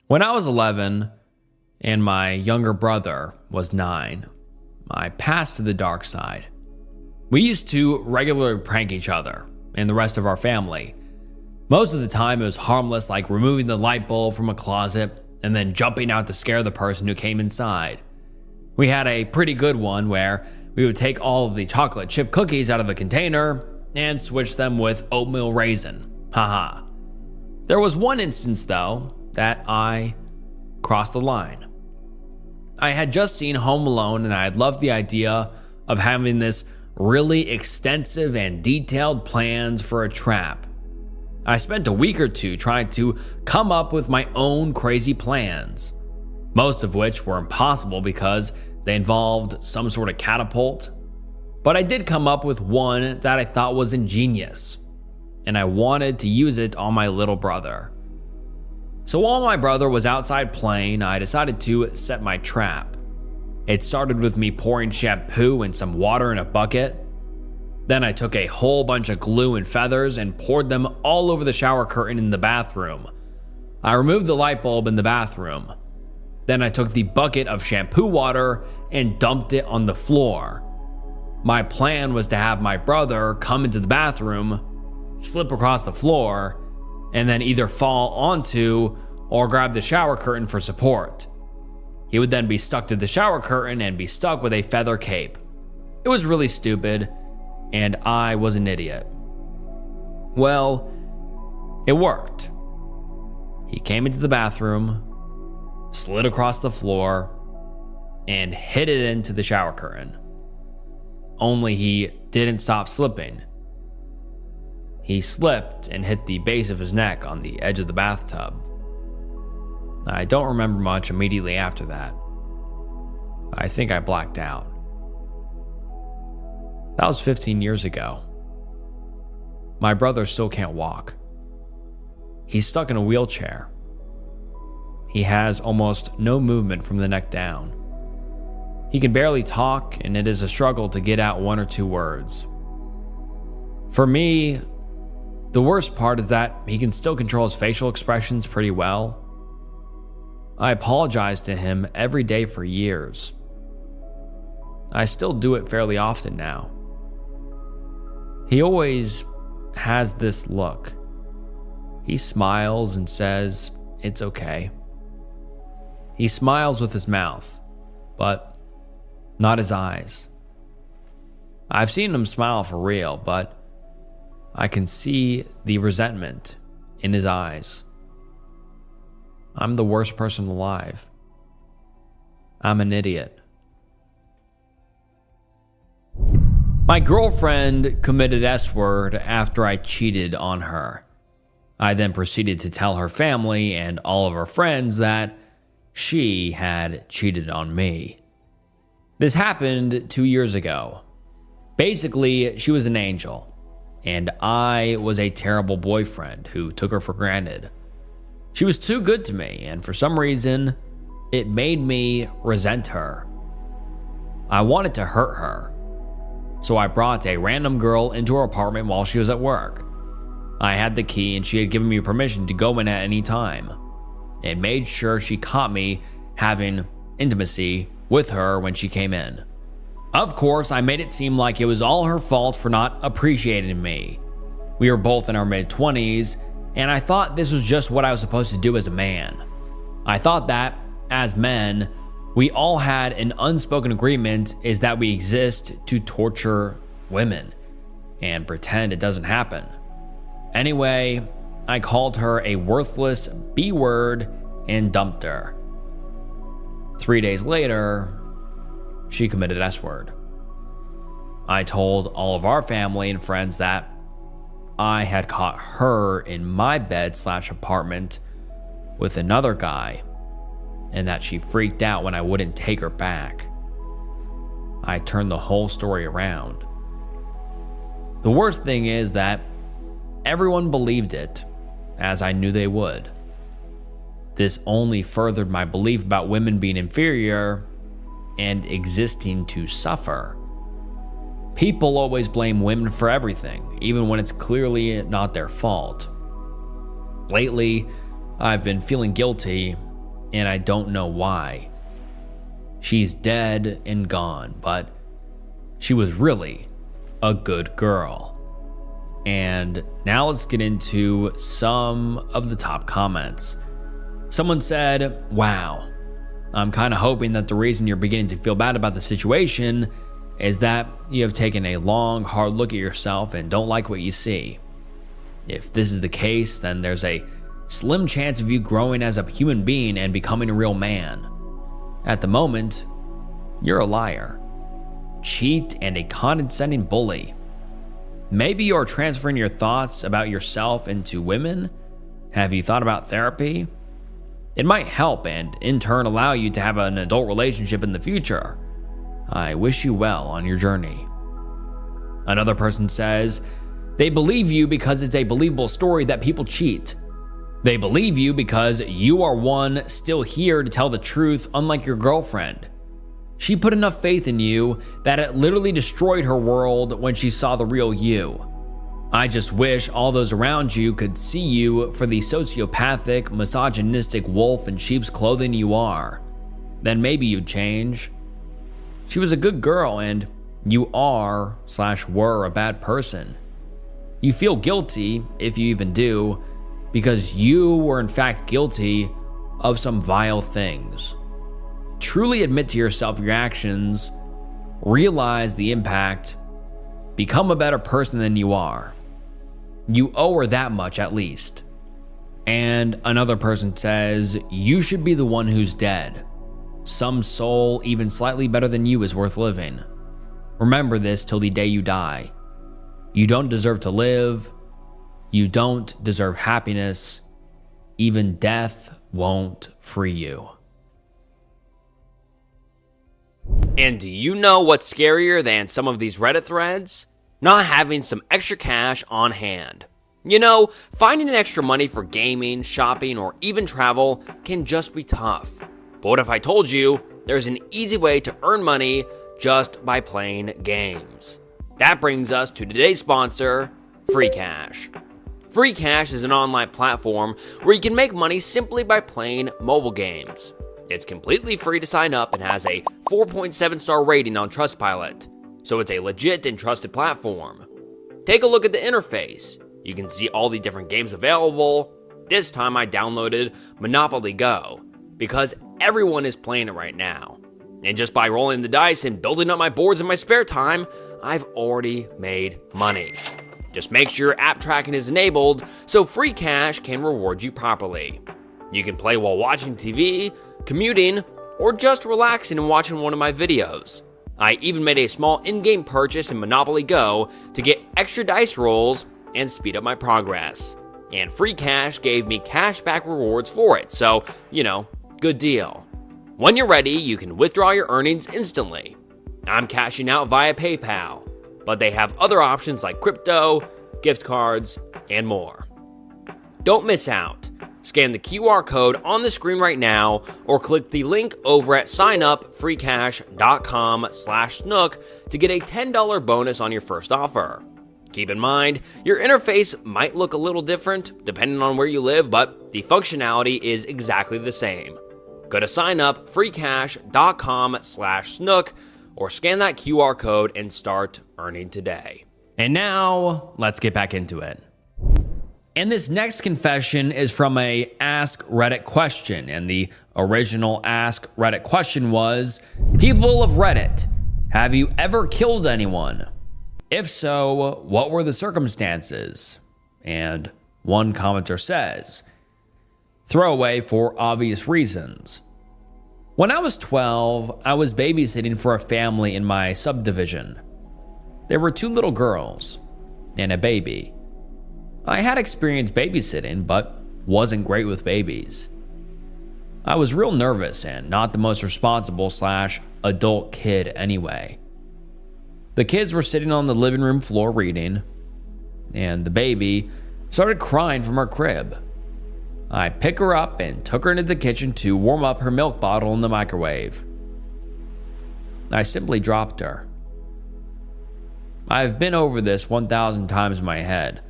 When I was 11 and my younger brother was 9, I passed to the dark side. We used to regularly prank each other and the rest of our family. Most of the time it was harmless, like removing the light bulb from a closet and then jumping out to scare the person who came inside. We had a pretty good one where we would take all of the chocolate chip cookies out of the container and switch them with oatmeal raisin. Haha. There was one instance though that I crossed the line. I had just seen Home Alone and I had loved the idea of having this really extensive and detailed plans for a trap. I spent a week or two trying to come up with my own crazy plans, most of which were impossible because they involved some sort of catapult. But I did come up with one that I thought was ingenious, and I wanted to use it on my little brother. So while my brother was outside playing, I decided to set my trap. It started with me pouring shampoo and some water in a bucket. Then I took a whole bunch of glue and feathers and poured them all over the shower curtain in the bathroom. I removed the light bulb in the bathroom. Then I took the bucket of shampoo water and dumped it on the floor. My plan was to have my brother come into the bathroom, slip across the floor, and then either fall onto or grab the shower curtain for support. He would then be stuck to the shower curtain and be stuck with a feather cape. It was really stupid, and I was an idiot. Well, it worked. He came into the bathroom, slid across the floor, and hit it into the shower curtain. Only he didn't stop slipping. He slipped and hit the base of his neck on the edge of the bathtub. I don't remember much immediately after that. I think I blacked out. That was 15 years ago. My brother still can't walk. He's stuck in a wheelchair. He has almost no movement from the neck down. He can barely talk, and it is a struggle to get out 1 or 2 words. For me, the worst part is that he can still control his facial expressions pretty well. I apologize to him every day for years. I still do it fairly often now. He always has this look. He smiles and says, "It's okay." He smiles with his mouth, but not his eyes. I've seen him smile for real, but I can see the resentment in his eyes. I'm the worst person alive. I'm an idiot. My girlfriend committed S-word after I cheated on her. I then proceeded to tell her family and all of her friends that she had cheated on me. This happened 2 years ago. Basically, she was an angel, and I was a terrible boyfriend who took her for granted. She was too good to me, and for some reason, it made me resent her. I wanted to hurt her. So I brought a random girl into her apartment while she was at work. I had the key and she had given me permission to go in at any time, and made sure she caught me having intimacy with her when she came in. Of course, I made it seem like it was all her fault for not appreciating me. We were both in our mid-20s, and I thought this was just what I was supposed to do as a man. I thought that, as men, we all had an unspoken agreement is that we exist to torture women and pretend it doesn't happen. Anyway, I called her a worthless B-word and dumped her. 3 days later, she committed S-word. I told all of our family and friends that I had caught her in my bed/apartment with another guy, and that she freaked out when I wouldn't take her back. I turned the whole story around. The worst thing is that everyone believed it, as I knew they would. This only furthered my belief about women being inferior and existing to suffer. People always blame women for everything, even when it's clearly not their fault. Lately, I've been feeling guilty and I don't know why. She's dead and gone, but she was really a good girl. And now let's get into some of the top comments. Someone said, "Wow, I'm kind of hoping that the reason you're beginning to feel bad about the situation is that you have taken a long, hard look at yourself and don't like what you see. If this is the case, then there's a slim chance of you growing as a human being and becoming a real man. At the moment, you're a liar, cheat, and a condescending bully. Maybe you're transferring your thoughts about yourself into women. Have you thought about therapy? It might help and in turn allow you to have an adult relationship in the future. I wish you well on your journey." Another person says, "They believe you because it's a believable story that people cheat. They believe you because you are one still here to tell the truth, unlike your girlfriend. She put enough faith in you that it literally destroyed her world when she saw the real you. I just wish all those around you could see you for the sociopathic, misogynistic wolf in sheep's clothing you are. Then maybe you'd change. She was a good girl and you are/were a bad person. You feel guilty, if you even do, because you were in fact guilty of some vile things. Truly admit to yourself your actions, realize the impact, become a better person than you are. You owe her that much at least." And another person says, "You should be the one who's dead. Some soul even slightly better than you is worth living. Remember this till the day you die. You don't deserve to live. You don't deserve happiness. Even death won't free you." And do you know what's scarier than some of these Reddit threads? Not having some extra cash on hand. You know, finding extra money for gaming, shopping, or even travel can just be tough. But what if I told you there's an easy way to earn money just by playing games? That brings us to today's sponsor, FreeCash. FreeCash is an online platform where you can make money simply by playing mobile games. It's completely free to sign up and has a 4.7-star rating on Trustpilot, so it's a legit and trusted platform. Take a look at the interface. You can see all the different games available. This time I downloaded Monopoly Go, because everyone is playing it right now. And just by rolling the dice and building up my boards in my spare time, I've already made money. Just make sure your app tracking is enabled so FreeCash can reward you properly. You can play while watching TV, commuting, or just relaxing and watching one of my videos. I even made a small in-game purchase in Monopoly Go to get extra dice rolls and speed up my progress. And FreeCash gave me cashback rewards for it, so, good deal. When you're ready, you can withdraw your earnings instantly. I'm cashing out via PayPal, but they have other options like crypto, gift cards, and more. Don't miss out. Scan the QR code on the screen right now or click the link over at signupfreecash.com/snook to get a $10 bonus on your first offer. Keep in mind, your interface might look a little different depending on where you live, but the functionality is exactly the same. Go to signupfreecash.com/snook or scan that QR code and start earning today. And now, let's get back into it. And this next confession is from a Ask Reddit question. And the original Ask Reddit question was, "People of Reddit, have you ever killed anyone? If so, what were the circumstances?" And one commenter says, "Throwaway for obvious reasons. When I was 12, I was babysitting for a family in my subdivision. There were 2 little girls and a baby. I had experience babysitting, but wasn't great with babies. I was real nervous and not the most responsible/adult kid anyway. The kids were sitting on the living room floor reading, and the baby started crying from her crib. I picked her up and took her into the kitchen to warm up her milk bottle in the microwave. I simply dropped her. I've been over this 1,000 times in my head,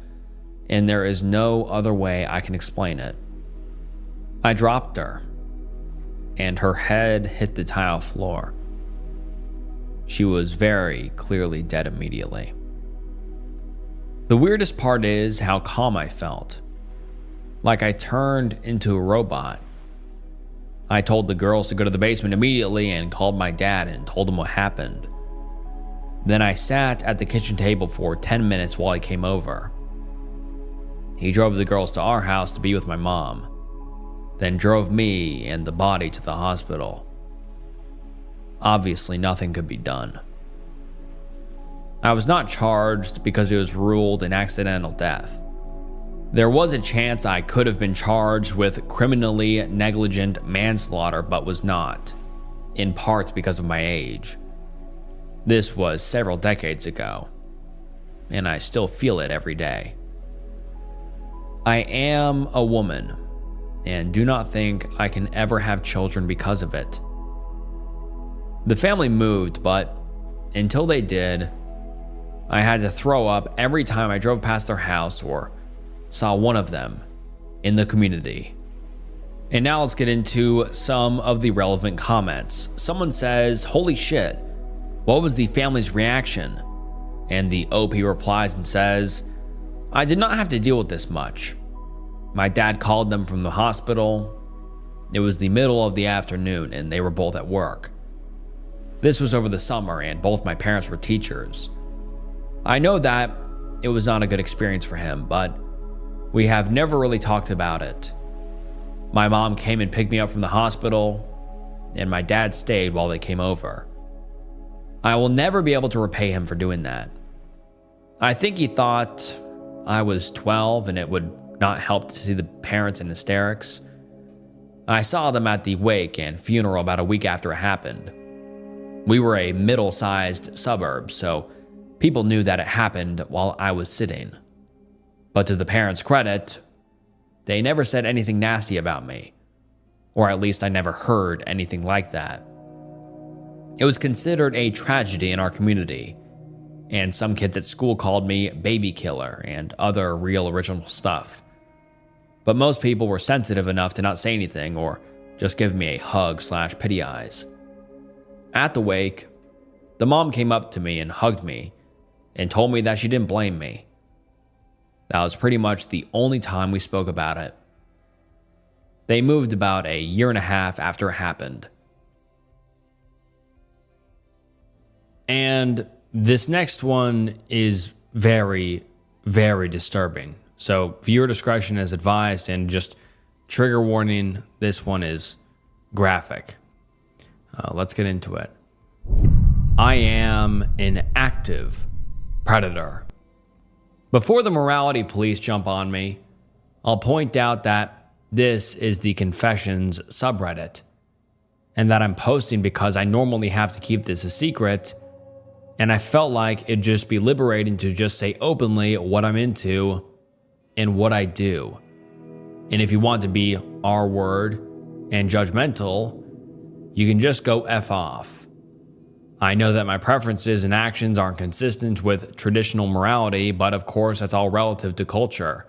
and there is no other way I can explain it. I dropped her. and her head hit the tile floor. She was very clearly dead immediately. The weirdest part is how calm I felt, like I turned into a robot. I told the girls to go to the basement immediately and called my dad and told him what happened. Then I sat at the kitchen table for 10 minutes while he came over. He drove the girls to our house to be with my mom, then drove me and the body to the hospital. Obviously, nothing could be done. I was not charged because it was ruled an accidental death. There was a chance I could have been charged with criminally negligent manslaughter, but was not, in part because of my age. This was several decades ago, and I still feel it every day. I am a woman, and do not think I can ever have children because of it. The family moved, but until they did, I had to throw up every time I drove past their house or saw one of them in the community. And now let's get into some of the relevant comments. Someone says, "Holy shit, what was the family's reaction?" And the OP replies and says, "I did not have to deal with this much. My dad called them from the hospital. It was the middle of the afternoon and they were both at work. This was over the summer and both my parents were teachers. I know that it was not a good experience for him, but we have never really talked about it. My mom came and picked me up from the hospital, and my dad stayed while they came over. I will never be able to repay him for doing that. I think he thought I was 12 and it would not help to see the parents in hysterics. I saw them at the wake and funeral about a week after it happened. We were a middle-sized suburb, so people knew that it happened while I was sitting. But to the parents' credit, they never said anything nasty about me, or at least I never heard anything like that. It was considered a tragedy in our community, and some kids at school called me baby killer and other real original stuff. But most people were sensitive enough to not say anything or just give me a hug/pity eyes. At the wake, the mom came up to me and hugged me and told me that she didn't blame me. That was pretty much the only time we spoke about it. They moved about a year and a half after it happened. And this next one is very, very disturbing. So viewer discretion is advised, and just trigger warning, this one is graphic. Let's get into it. I am an active predator. Before the morality police jump on me, I'll point out that this is the Confessions subreddit, and that I'm posting because I normally have to keep this a secret, and I felt like it'd just be liberating to just say openly what I'm into and what I do. And if you want to be R word and judgmental, you can just go F off. I know that my preferences and actions aren't consistent with traditional morality, but of course that's all relative to culture.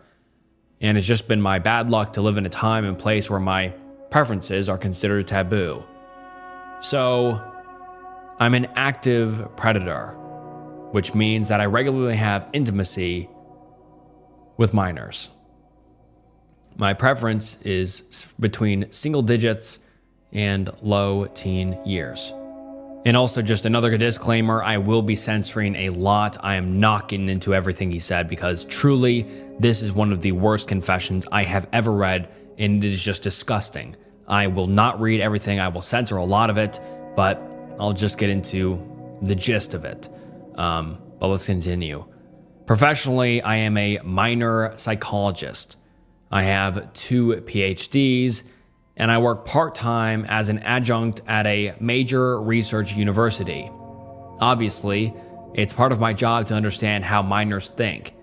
And it's just been my bad luck to live in a time and place where my preferences are considered taboo. So, I'm an active predator, which means that I regularly have intimacy with minors. My preference is between single digits and low teen years. And also, just another disclaimer, I will be censoring a lot. I am not getting into everything he said because truly, this is one of the worst confessions I have ever read, and it is just disgusting. I will not read everything. I will censor a lot of it, but I'll just get into the gist of it. But let's continue. Professionally, I am a minor psychologist. I have 2 PhDs, and I work part-time as an adjunct at a major research university. Obviously, it's part of my job to understand how minors think,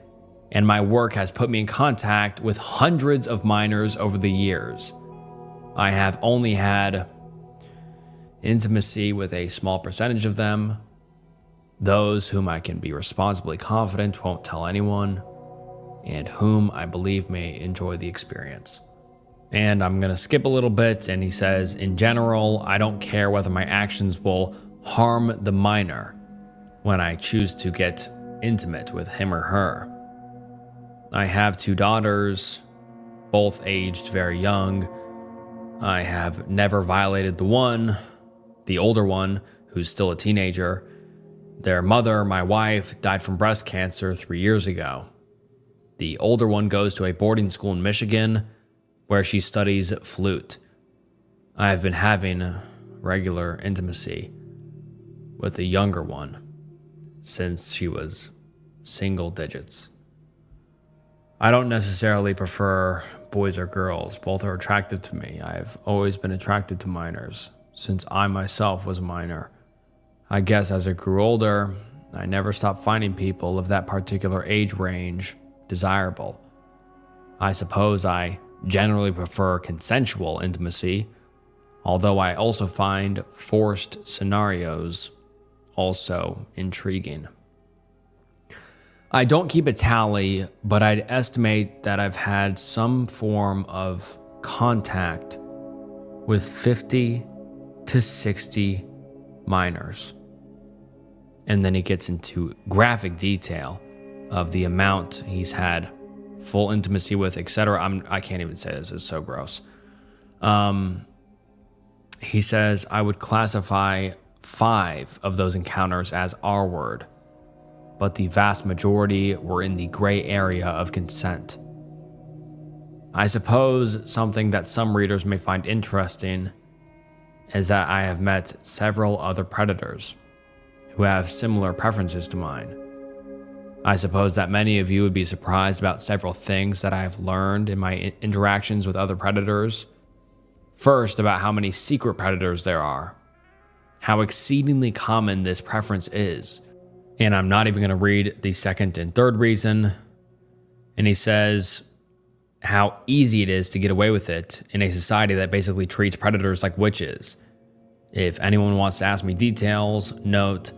and my work has put me in contact with hundreds of minors over the years. I have only had intimacy with a small percentage of them, those whom I can be responsibly confident won't tell anyone, and whom I believe may enjoy the experience. And I'm going to skip a little bit. And he says, in general, I don't care whether my actions will harm the minor when I choose to get intimate with him or her. I have 2 daughters, both aged very young. I have never violated the older one, who's still a teenager. Their mother, my wife, died from breast cancer 3 years ago. The older one goes to a boarding school in Michigan where she studies flute. I have been having regular intimacy with the younger one since she was single digits. I don't necessarily prefer boys or girls. Both are attractive to me. I've always been attracted to minors since I myself was a minor. I guess as I grew older, I never stopped finding people of that particular age range desirable. I suppose I generally prefer consensual intimacy, although I also find forced scenarios also intriguing. I don't keep a tally, but I'd estimate that I've had some form of contact with 50 to 60 minors. And then he gets into graphic detail of the amount he's had full intimacy with, etc. I can't even say this, it's so gross. He says, I would classify 5 of those encounters as R-word, but the vast majority were in the gray area of consent. I suppose something that some readers may find interesting is that I have met several other predators who have similar preferences to mine. I suppose that many of you would be surprised about several things that I have learned in my interactions with other predators. First, about how many secret predators there are, how exceedingly common this preference is. And I'm not even going to read the second and third reason. And he says how easy it is to get away with it in a society that basically treats predators like witches. If anyone wants to ask me details, note,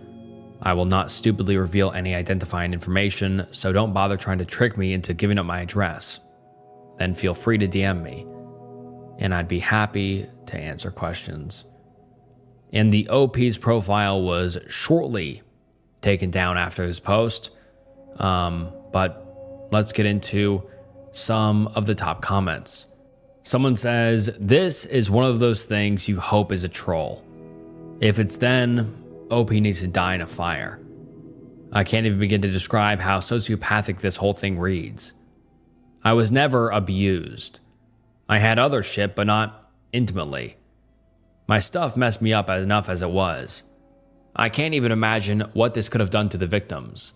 I will not stupidly reveal any identifying information, so don't bother trying to trick me into giving up my address. Then feel free to DM me, and I'd be happy to answer questions. And the OP's profile was shortly taken down after his post, but let's get into some of the top comments. Someone says, this is one of those things you hope is a troll. If it's then, OP needs to die in a fire. I can't even begin to describe how sociopathic this whole thing reads. I was never abused. I had other shit, but not intimately. My stuff messed me up enough as it was. I can't even imagine what this could have done to the victims.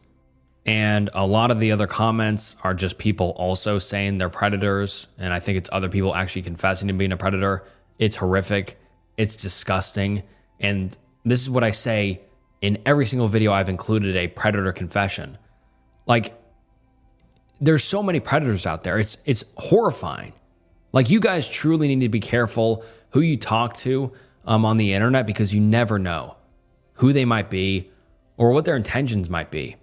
And a lot of the other comments are just people also saying they're predators, and I think it's other people actually confessing to being a predator. It's horrific. It's disgusting. And this is what I say in every single video I've included a predator confession. Like, there's so many predators out there. It's horrifying. Like, you guys truly need to be careful who you talk to on the internet, because you never know who they might be or what their intentions might be.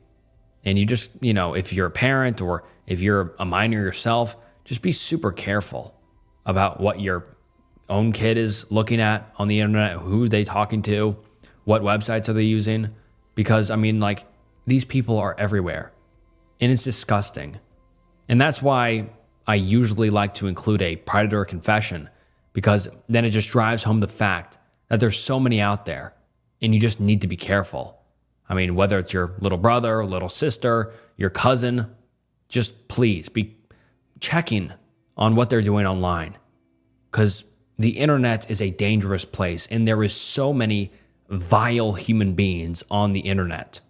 And you just, if you're a parent or if you're a minor yourself, just be super careful about what your own kid is looking at on the internet, who they talking to, what websites are they using? Because, these people are everywhere. And it's disgusting. And that's why I usually like to include a predator confession, because then it just drives home the fact that there's so many out there, and you just need to be careful. Whether it's your little brother, little sister, your cousin, just please be checking on what they're doing online, because the internet is a dangerous place, and there is so many vile human beings on the internet.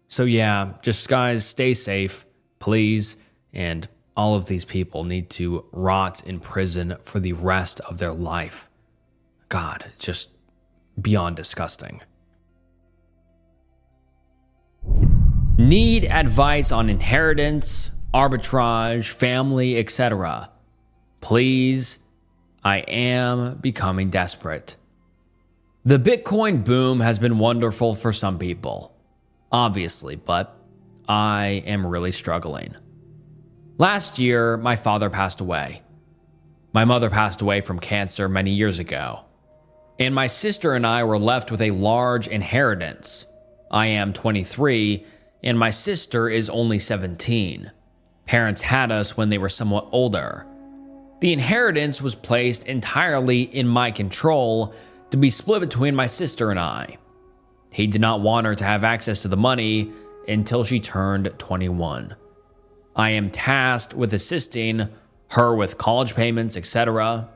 So yeah, just guys, stay safe, please. And all of these people need to rot in prison for the rest of their life. God, it's just beyond disgusting. Need advice on inheritance, arbitrage, family, etc. Please, I am becoming desperate. The Bitcoin boom has been wonderful for some people, obviously, but I am really struggling. Last year, my father passed away. My mother passed away from cancer many years ago, and my sister and I were left with a large inheritance. I am 23, and my sister is only 17. Parents had us when they were somewhat older. The inheritance was placed entirely in my control to be split between my sister and I. He did not want her to have access to the money until she turned 21. I am tasked with assisting her with college payments, etc.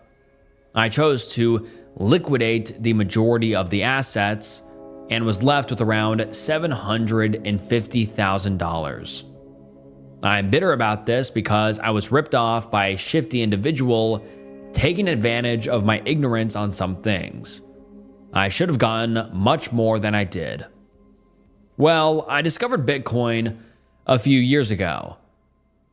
I chose to liquidate the majority of the assets and was left with around $750,000. I'm bitter about this because I was ripped off by a shifty individual taking advantage of my ignorance on some things. I should have gotten much more than I did. Well, I discovered Bitcoin a few years ago.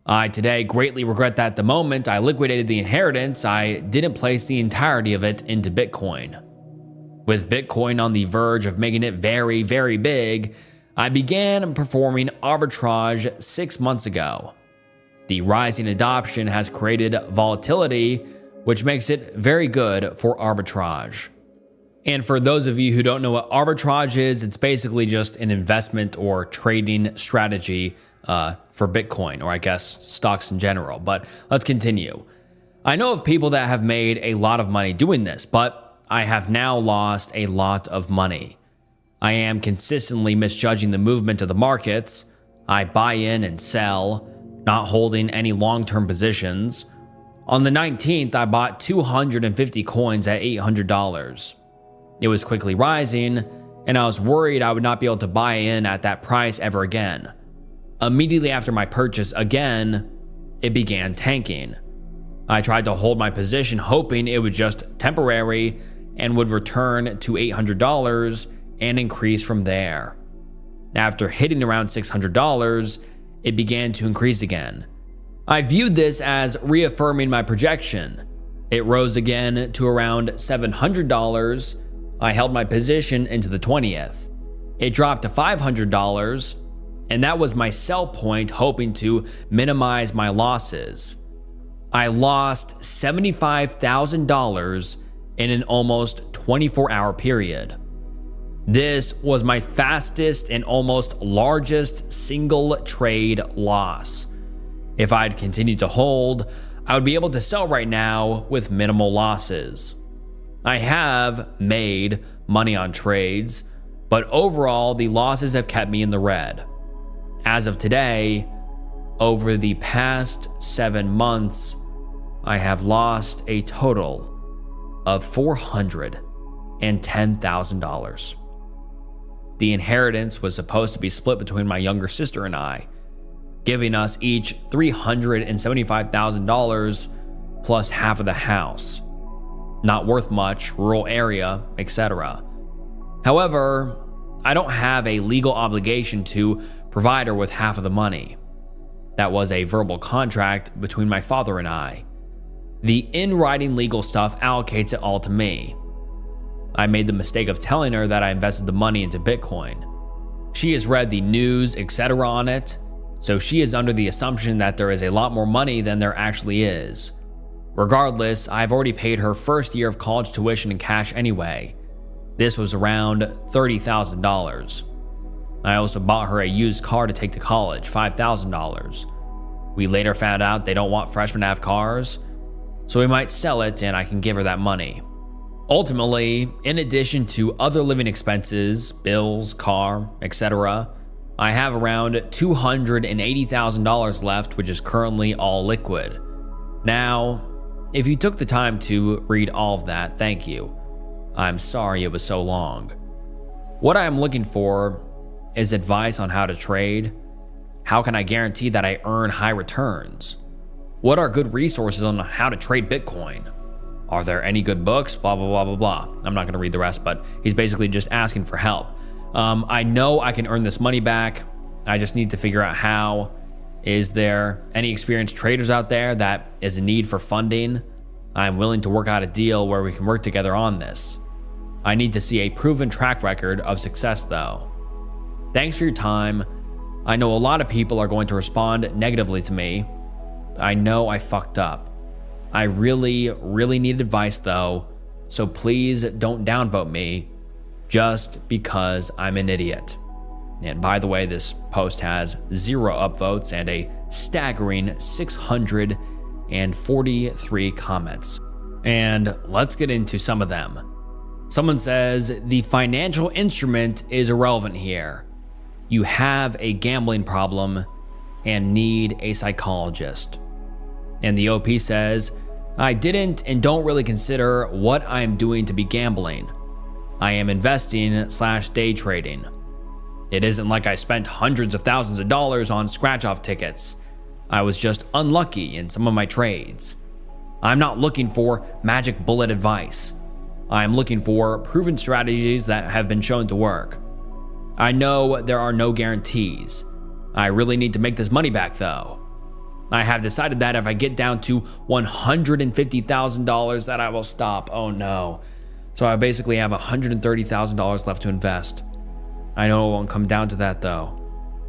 I today greatly regret that the moment I liquidated the inheritance, I didn't place the entirety of it into Bitcoin. With Bitcoin on the verge of making it very, very big, I began performing arbitrage 6 months ago. The rising adoption has created volatility, which makes it very good for arbitrage. And for those of you who don't know what arbitrage is, it's basically just an investment or trading strategy for Bitcoin, or I guess stocks in general. But let's continue. I know of people that have made a lot of money doing this, but I have now lost a lot of money. I am consistently misjudging the movement of the markets. I buy in and sell, not holding any long-term positions. On the 19th, I bought 250 coins at $800. It was quickly rising, and I was worried I would not be able to buy in at that price ever again. Immediately after my purchase again, it began tanking. I tried to hold my position hoping it was just temporary and would return to $800 and increase from there. After hitting around $600, it began to increase again. I viewed this as reaffirming my projection. It rose again to around $700. I held my position into the 20th. It dropped to $500, and that was my sell point, hoping to minimize my losses. I lost $75,000 in an almost 24-hour period. This was my fastest and almost largest single trade loss. If I'd continued to hold, I would be able to sell right now with minimal losses. I have made money on trades, but overall the losses have kept me in the red. As of today, over the past 7 months, I have lost a total of $410,000. The inheritance was supposed to be split between my younger sister and I, giving us each $375,000 plus half of the house. Not worth much, rural area, etc. However, I don't have a legal obligation to provide her with half of the money. That was a verbal contract between my father and I. The in-writing legal stuff allocates it all to me. I made the mistake of telling her that I invested the money into Bitcoin. She has read the news, etc. on it, so she is under the assumption that there is a lot more money than there actually is. Regardless, I've already paid her first year of college tuition in cash anyway. This was around $30,000. I also bought her a used car to take to college, $5,000. We later found out they don't want freshmen to have cars, so we might sell it and I can give her that money. Ultimately, in addition to other living expenses, bills, car, etc., I have around $280,000 left, which is currently all liquid. Now, if you took the time to read all of that, thank you. I'm sorry it was so long. What I am looking for is advice on how to trade. How can I guarantee that I earn high returns? What are good resources on how to trade Bitcoin? Are there any good books? Blah, blah, blah, blah, blah. I'm not going to read the rest, but he's basically just asking for help. I know I can earn this money back. I just need to figure out how. Is there any experienced traders out there that is in need for funding? I'm willing to work out a deal where we can work together on this. I need to see a proven track record of success though. Thanks for your time. I know a lot of people are going to respond negatively to me. I know I fucked up. I really need advice though, so please don't downvote me just because I'm an idiot. And by the way, this post has 0 upvotes and a staggering 643 comments. And let's get into some of them. Someone says, the financial instrument is irrelevant here. You have a gambling problem and need a psychologist. And the OP says, I didn't and don't really consider what I am doing to be gambling. I am investing/day trading. It isn't like I spent hundreds of thousands of dollars on scratch-off tickets. I was just unlucky in some of my trades. I'm not looking for magic bullet advice. I'm looking for proven strategies that have been shown to work. I know there are no guarantees. I really need to make this money back though. I have decided that if I get down to $150,000 that I will stop. Oh no. So I basically have $130,000 left to invest. I know it won't come down to that though.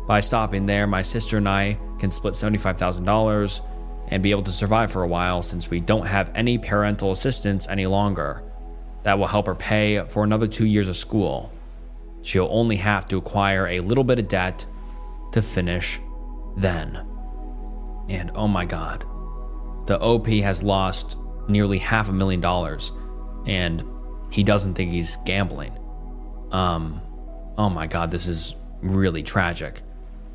By stopping there, my sister and I can split $75,000 and be able to survive for a while since we don't have any parental assistance any longer. That will help her pay for another 2 years of school. She'll only have to acquire a little bit of debt to finish then. And oh my God, the OP has lost nearly $500,000 and he doesn't think he's gambling. Oh my God, this is really tragic.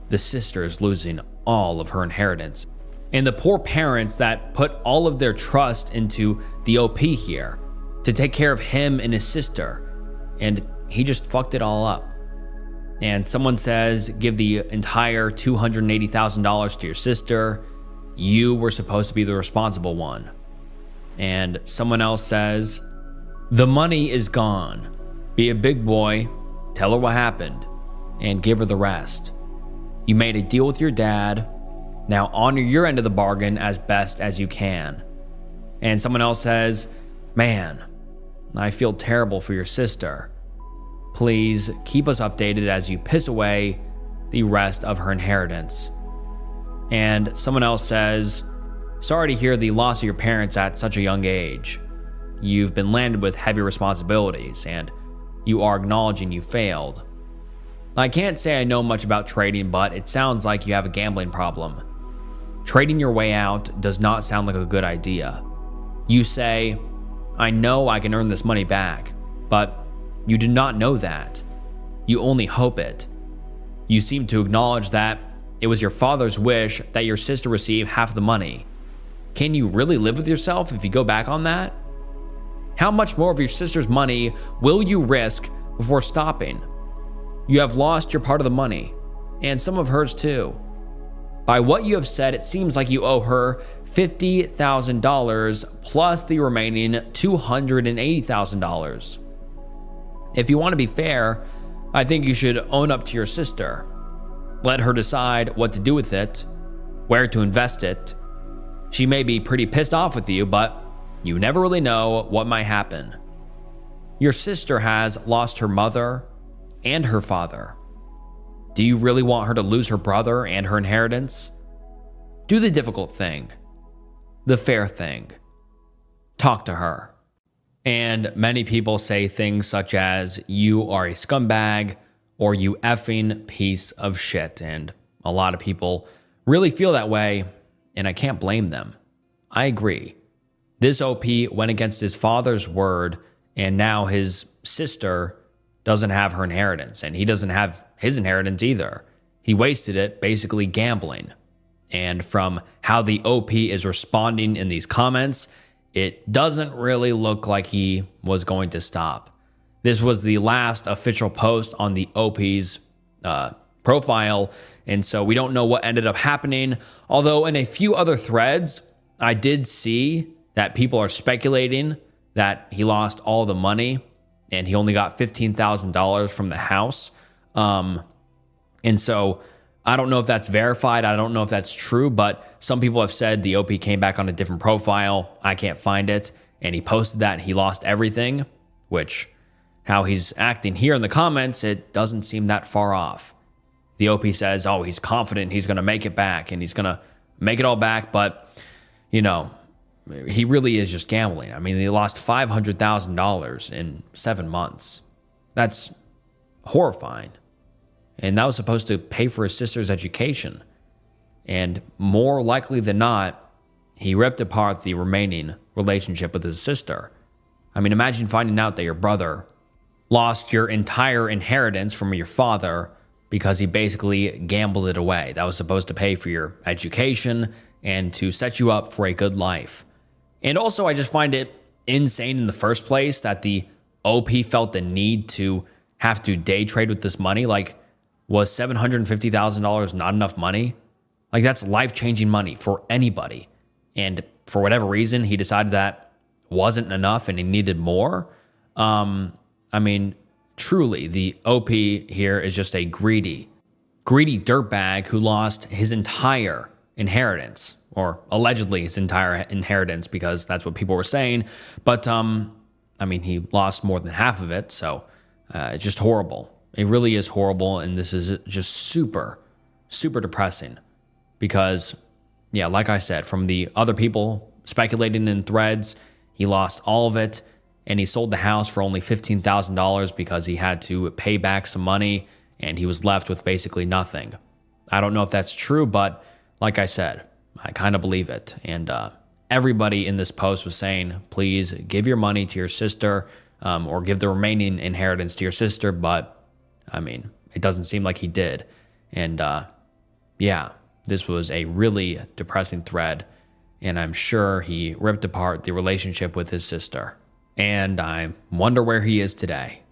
The sister is losing all of her inheritance. And the poor parents that put all of their trust into the OP here to take care of him and his sister, and he just fucked it all up. And someone says, give the entire $280,000 to your sister. You were supposed to be the responsible one. And someone else says, the money is gone. Be a big boy, tell her what happened, and give her the rest. You made a deal with your dad. Now honor your end of the bargain as best as you can. And someone else says, man, I feel terrible for your sister. Please keep us updated as you piss away the rest of her inheritance. And someone else says, sorry to hear the loss of your parents at such a young age. You've been landed with heavy responsibilities and you are acknowledging you failed. I can't say I know much about trading, but it sounds like you have a gambling problem. Trading your way out does not sound like a good idea. You say, I know I can earn this money back, but you do not know that. You only hope it. You seem to acknowledge that it was your father's wish that your sister receive half the money. Can you really live with yourself if you go back on that? How much more of your sister's money will you risk before stopping? You have lost your part of the money, and some of hers too. By what you have said, it seems like you owe her $50,000 plus the remaining $280,000. If you want to be fair, I think you should own up to your sister. Let her decide what to do with it, where to invest it. She may be pretty pissed off with you, but you never really know what might happen. Your sister has lost her mother and her father. Do you really want her to lose her brother and her inheritance? Do the difficult thing, the fair thing. Talk to her. And many people say things such as, you are a scumbag, or you effing piece of shit. And a lot of people really feel that way, and I can't blame them. I agree. This OP went against his father's word, and now his sister doesn't have her inheritance, and he doesn't have his inheritance either. He wasted it basically gambling. And from how the OP is responding in these comments, it doesn't really look like he was going to stop. This was the last official post on the OP's profile, and so we don't know what ended up happening. Although in a few other threads, I did see that people are speculating that he lost all the money and he only got $15,000 from the house. And so I don't know if that's verified. I don't know if that's true, but some people have said the OP came back on a different profile. I can't find it. And he posted that he lost everything, which how he's acting here in the comments, it doesn't seem that far off. The OP says, oh, he's confident he's going to make it back and he's going to make it all back. But, you know, he really is just gambling. I mean, he lost $500,000 in 7 months. That's horrifying. And that was supposed to pay for his sister's education. And more likely than not, he ripped apart the remaining relationship with his sister. I mean, imagine finding out that your brother lost your entire inheritance from your father because he basically gambled it away. That was supposed to pay for your education and to set you up for a good life. And also, I just find it insane in the first place that the OP felt the need to have to day trade with this money. Like, was $750,000 not enough money? Like, that's life-changing money for anybody. And for whatever reason, he decided that wasn't enough and he needed more. I mean, truly, the OP here is just a greedy dirtbag who lost his entire inheritance, or allegedly his entire inheritance, because that's what people were saying. But, I mean, he lost more than half of it, so it's just horrible. It really is horrible, and this is just super, super depressing because, yeah, like I said, from the other people speculating in threads, he lost all of it, and he sold the house for only $15,000 because he had to pay back some money, and he was left with basically nothing. I don't know if that's true, but like I said, I kind of believe it. And everybody in this post was saying, please give your money to your sister, or give the remaining inheritance to your sister. But I mean, it doesn't seem like he did. And yeah, this was a really depressing thread. And I'm sure he ripped apart the relationship with his sister. And I wonder where he is today.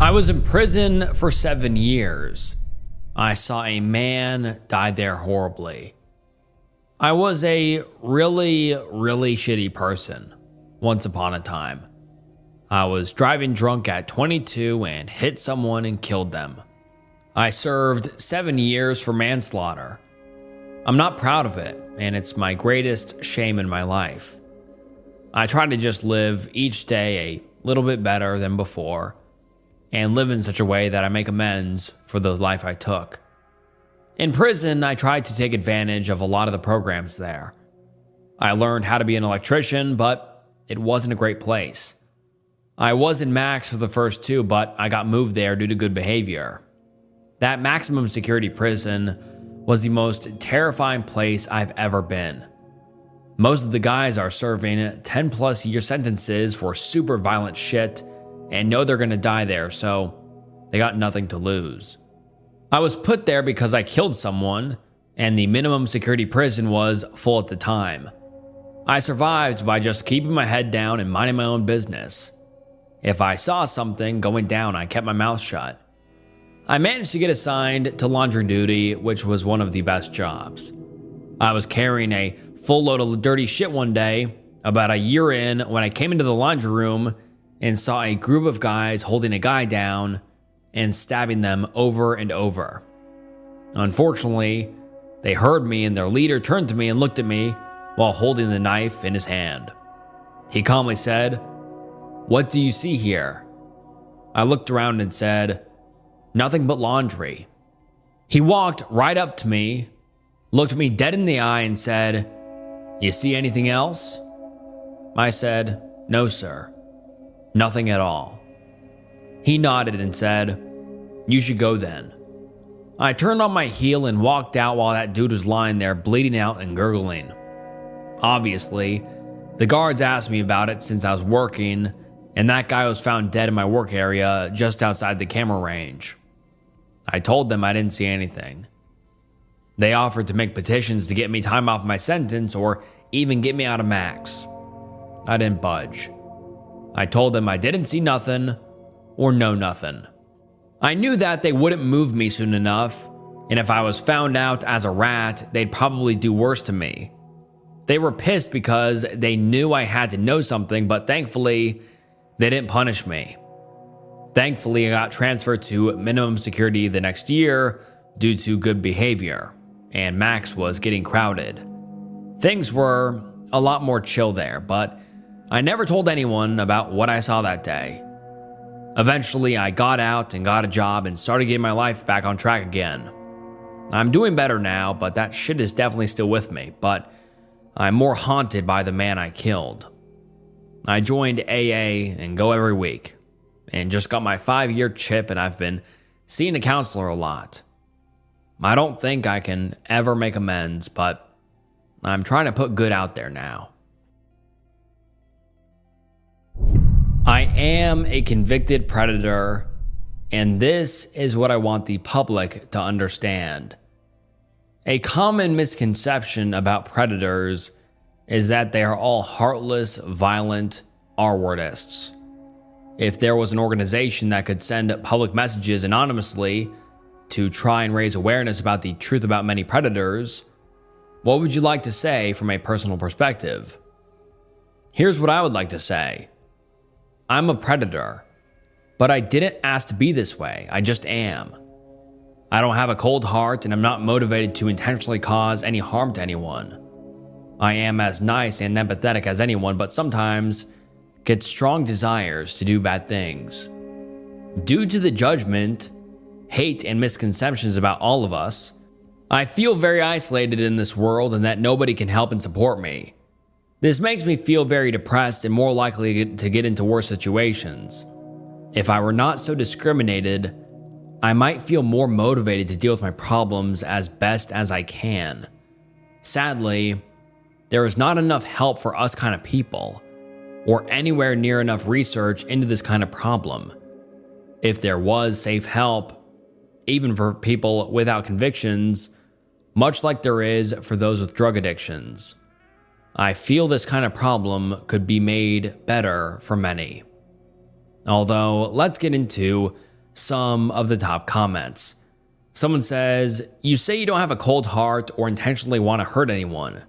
I was in prison for 7 years. I saw a man die there horribly. I was a really, really shitty person once upon a time. I was driving drunk at 22 and hit someone and killed them. I served 7 years for manslaughter. I'm not proud of it, and it's my greatest shame in my life. I try to just live each day a little bit better than before, and live in such a way that I make amends for the life I took. In prison, I tried to take advantage of a lot of the programs there. I learned how to be an electrician, but it wasn't a great place. I was in Max for the first 2, but I got moved there due to good behavior. That maximum security prison was the most terrifying place I've ever been. Most of the guys are serving 10+ year sentences for super violent shit and know they're gonna die there, so they got nothing to lose. I was put there because I killed someone, and the minimum security prison was full at the time. I survived by just keeping my head down and minding my own business. If I saw something going down, I kept my mouth shut. I managed to get assigned to laundry duty, which was one of the best jobs. I was carrying a full load of dirty shit one day, about a year in, when I came into the laundry room and saw a group of guys holding a guy down and stabbing them over and over. Unfortunately, they heard me and their leader turned to me and looked at me while holding the knife in his hand. He calmly said, "What do you see here?" I looked around and said, "Nothing but laundry." He walked right up to me, looked me dead in the eye and said, "You see anything else?" I said, "No, sir. Nothing at all." He nodded and said, "You should go then." I turned on my heel and walked out while that dude was lying there bleeding out and gurgling. Obviously, the guards asked me about it since I was working, and that guy was found dead in my work area just outside the camera range. I told them I didn't see anything. They offered to make petitions to get me time off my sentence or even get me out of Max. I didn't budge. I told them I didn't see nothing or know nothing. I knew that they wouldn't move me soon enough, and if I was found out as a rat, they'd probably do worse to me. They were pissed because they knew I had to know something, but thankfully, they didn't punish me. Thankfully, I got transferred to minimum security the next year due to good behavior, and Max was getting crowded. Things were a lot more chill there, but I never told anyone about what I saw that day. Eventually, I got out and got a job and started getting my life back on track again. I'm doing better now, but that shit is definitely still with me, but I'm more haunted by the man I killed. I joined AA and go every week, and just got my 5-year chip, and I've been seeing a counselor a lot. I don't think I can ever make amends, but I'm trying to put good out there now. I am a convicted predator, and this is what I want the public to understand. A common misconception about predators is that they are all heartless, violent R-wordists. If there was an organization that could send public messages anonymously to try and raise awareness about the truth about many predators, what would you like to say from a personal perspective? Here's what I would like to say. I'm a predator, but I didn't ask to be this way. I just am. I don't have a cold heart, and I'm not motivated to intentionally cause any harm to anyone. I am as nice and empathetic as anyone, but sometimes get strong desires to do bad things. Due to the judgment, hate, and misconceptions about all of us, I feel very isolated in this world and that nobody can help and support me. This makes me feel very depressed and more likely to get into worse situations. If I were not so discriminated, I might feel more motivated to deal with my problems as best as I can. Sadly, there is not enough help for us kind of people, or anywhere near enough research into this kind of problem. If there was safe help, even for people without convictions, much like there is for those with drug addictions, I feel this kind of problem could be made better for many. Although, let's get into some of the top comments. Someone says, "You say you don't have a cold heart or intentionally want to hurt anyone,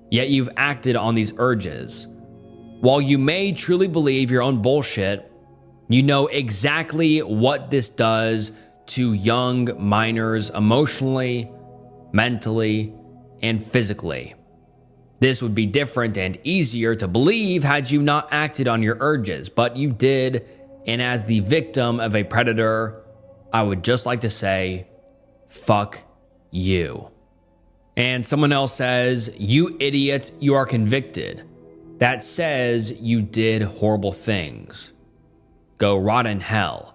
yet you've acted on these urges. While you may truly believe your own bullshit, you know exactly what this does to young minors emotionally, mentally, and physically. This would be different and easier to believe had you not acted on your urges, but you did, and as the victim of a predator, I would just like to say, fuck you." And someone else says, "You idiot, you are convicted. That says you did horrible things. Go rot in hell,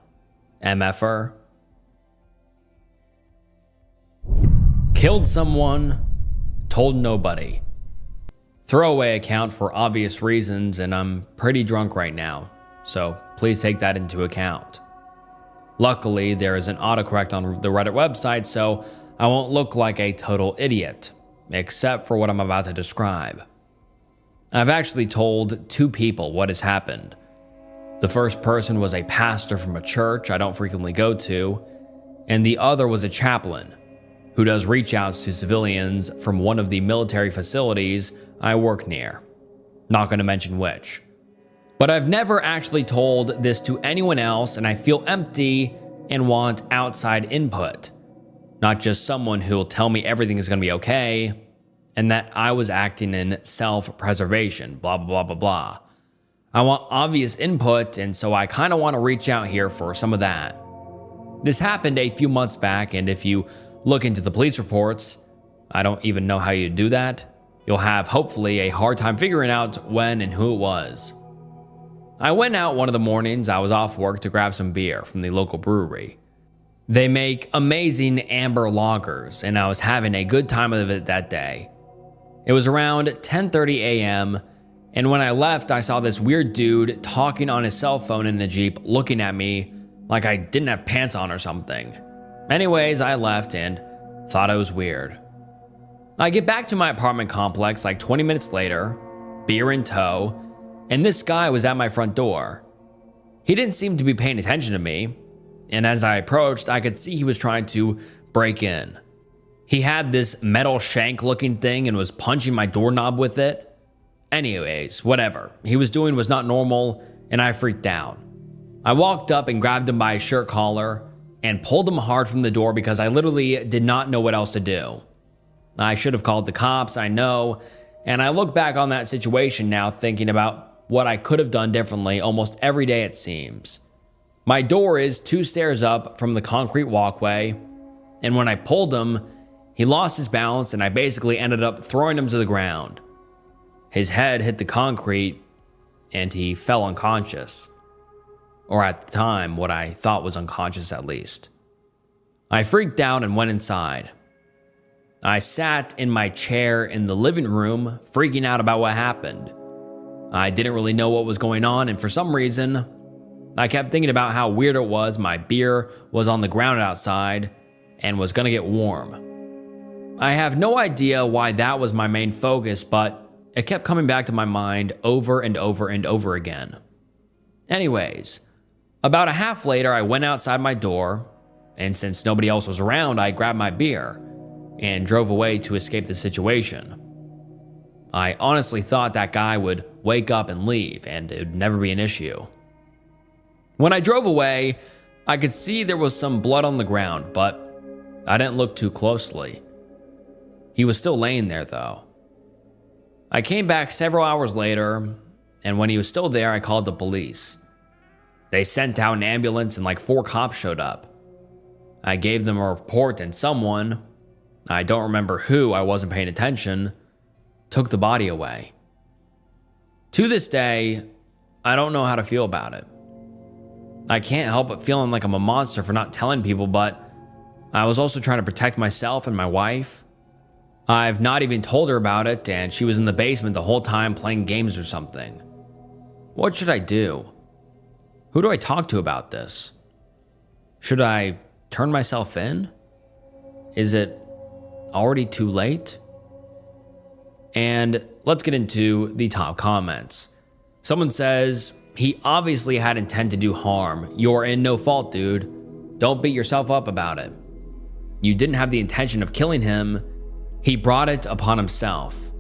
MFer." Killed someone, told nobody. Throwaway account for obvious reasons, and I'm pretty drunk right now, so please take that into account. Luckily, there is an autocorrect on the Reddit website, so I won't look like a total idiot, except for what I'm about to describe. I've actually told 2 people what has happened. The first person was a pastor from a church I don't frequently go to, and the other was a chaplain who does reach outs to civilians from one of the military facilities I work near. Not going to mention which. But I've never actually told this to anyone else, and I feel empty and want outside input. Not just someone who will tell me everything is going to be okay, and that I was acting in self-preservation, blah, blah, blah, blah, blah. I want obvious input, and so I kind of want to reach out here for some of that. This happened a few months back, and if you look into the police reports, I don't even know how you do that, you'll have hopefully a hard time figuring out when and who it was. I went out one of the mornings I was off work to grab some beer from the local brewery. They make amazing amber lagers, and I was having a good time of it that day. It was around 10:30 a.m., and when I left, I saw this weird dude talking on his cell phone in the Jeep, looking at me like I didn't have pants on or something. Anyways, I left and thought it was weird. I get back to my apartment complex like 20 minutes later, beer in tow, and this guy was at my front door. He didn't seem to be paying attention to me, and as I approached, I could see he was trying to break in. He had this metal shank looking thing and was punching my doorknob with it. Anyways, whatever he was doing was not normal, and I freaked out. I walked up and grabbed him by his shirt collar and pulled him hard from the door because I literally did not know what else to do. I should have called the cops, I know, and I look back on that situation now thinking about what I could have done differently almost every day it seems. My door is 2 stairs up from the concrete walkway, and when I pulled him, He lost his balance and I basically ended up throwing him to the ground. His head hit the concrete and he fell unconscious. Or at the time, what I thought was unconscious at least. I freaked out and went inside. I sat in my chair in the living room, freaking out about what happened. I didn't really know what was going on, and for some reason, I kept thinking about how weird it was my beer was on the ground outside and was gonna get warm. I have no idea why that was my main focus, but it kept coming back to my mind over and over and over again. Anyways, about a half later, I went outside my door, and since nobody else was around, I grabbed my beer and drove away to escape the situation. I honestly thought that guy would wake up and leave, and it would never be an issue. When I drove away, I could see there was some blood on the ground, but I didn't look too closely. He was still laying there, though. I came back several hours later, and when he was still there, I called the police. They sent out an ambulance and like 4 cops showed up. I gave them a report and someone, I don't remember who, I wasn't paying attention, took the body away. To this day, I don't know how to feel about it. I can't help but feeling like I'm a monster for not telling people, but I was also trying to protect myself and my wife. I've not even told her about it, and she was in the basement the whole time playing games or something. What should I do? Who do I talk to about this? Should I turn myself in? Is it already too late? And let's get into the top comments. Someone says, he obviously had intent to do harm. You're in no fault, dude. Don't beat yourself up about it. You didn't have the intention of killing him. He brought it upon himself.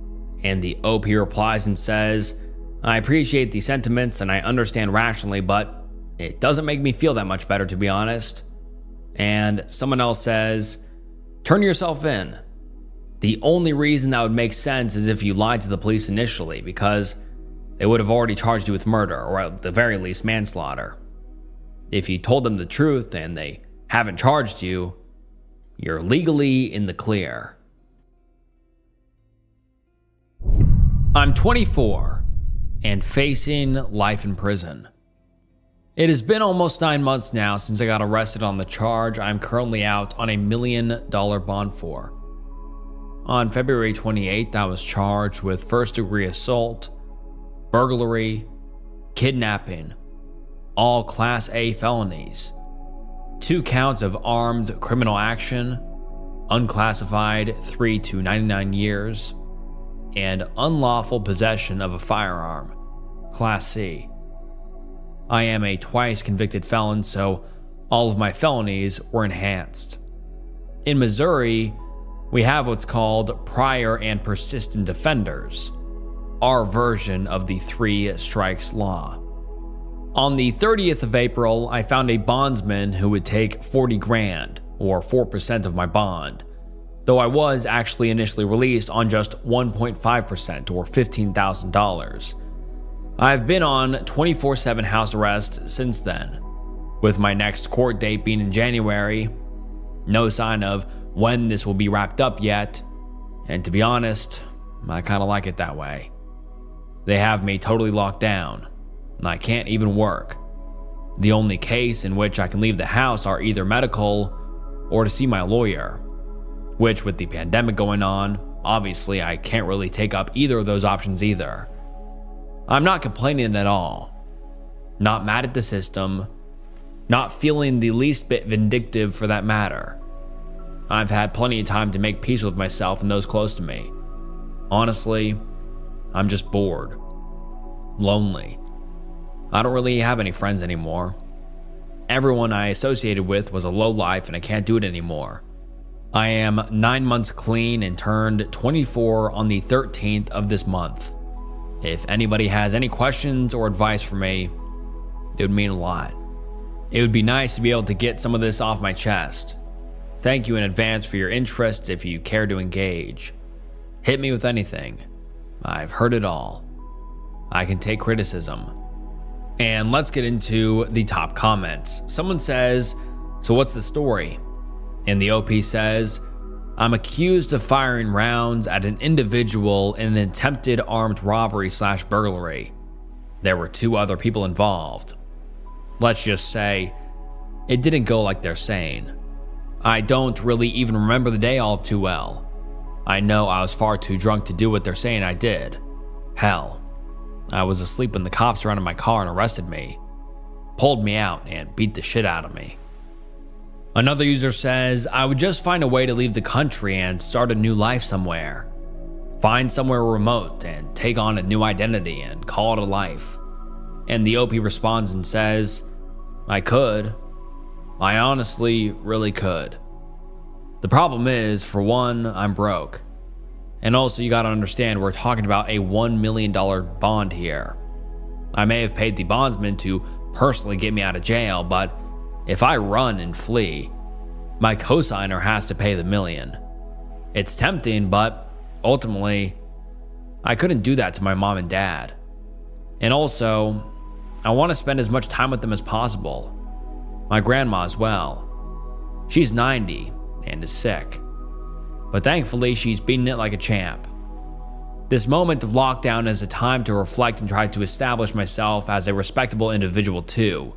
And the OP replies and says, I appreciate the sentiments and I understand rationally, but it doesn't make me feel that much better, to be honest. And someone else says, turn yourself in. The only reason that would make sense is if you lied to the police initially, because they would have already charged you with murder, or at the very least manslaughter. If you told them the truth and they haven't charged you, you're legally in the clear. I'm 24 and facing life in prison. It has been almost 9 months now since I got arrested on the charge I'm currently out on $1 million bond for. On February 28th, I was charged with first-degree assault, burglary, kidnapping, all Class A felonies, 2 counts of armed criminal action, unclassified 3 to 99 years, and unlawful possession of a firearm, Class C. I am a twice convicted felon, so all of my felonies were enhanced. In Missouri, we have what's called prior and persistent offenders, our version of the 3 strikes law. On the 30th of April, I found a bondsman who would take 40 grand, or 4% of my bond, though I was actually initially released on just 1.5%, or $15,000. I've been on 24/7 house arrest since then, with my next court date being in January. No sign of when this will be wrapped up yet, and to be honest, I kinda like it that way. They have me totally locked down, and I can't even work. The only case in which I can leave the house are either medical or to see my lawyer, which with the pandemic going on, obviously I can't really take up either of those options either. I'm not complaining at all. Not mad at the system. Not feeling the least bit vindictive for that matter. I've had plenty of time to make peace with myself and those close to me. Honestly, I'm just bored. Lonely. I don't really have any friends anymore. Everyone I associated with was a lowlife and I can't do it anymore. I am 9 months clean and turned 24 on the 13th of this month. If anybody has any questions or advice for me, it would mean a lot. It would be nice to be able to get some of this off my chest. Thank you in advance for your interest if you care to engage. Hit me with anything. I've heard it all. I can take criticism. And let's get into the top comments. Someone says, so what's the story? And the OP says, I'm accused of firing rounds at an individual in an attempted armed robbery/burglary. There were 2 other people involved. Let's just say, it didn't go like they're saying. I don't really even remember the day all too well. I know I was far too drunk to do what they're saying I did. Hell, I was asleep when the cops surrounded my car and arrested me, pulled me out, and beat the shit out of me. Another user says, I would just find a way to leave the country and start a new life somewhere. Find somewhere remote and take on a new identity and call it a life. And the OP responds and says, I could. I honestly really could. The problem is, for one, I'm broke. And also, you gotta understand, we're talking about a $1 million bond here. I may have paid the bondsman to personally get me out of jail, but if I run and flee, my cosigner has to pay the $1 million. It's tempting, but ultimately, I couldn't do that to my mom and dad. And also, I want to spend as much time with them as possible. My grandma as well. She's 90 and is sick, but thankfully she's beating it like a champ. This moment of lockdown is a time to reflect and try to establish myself as a respectable individual too.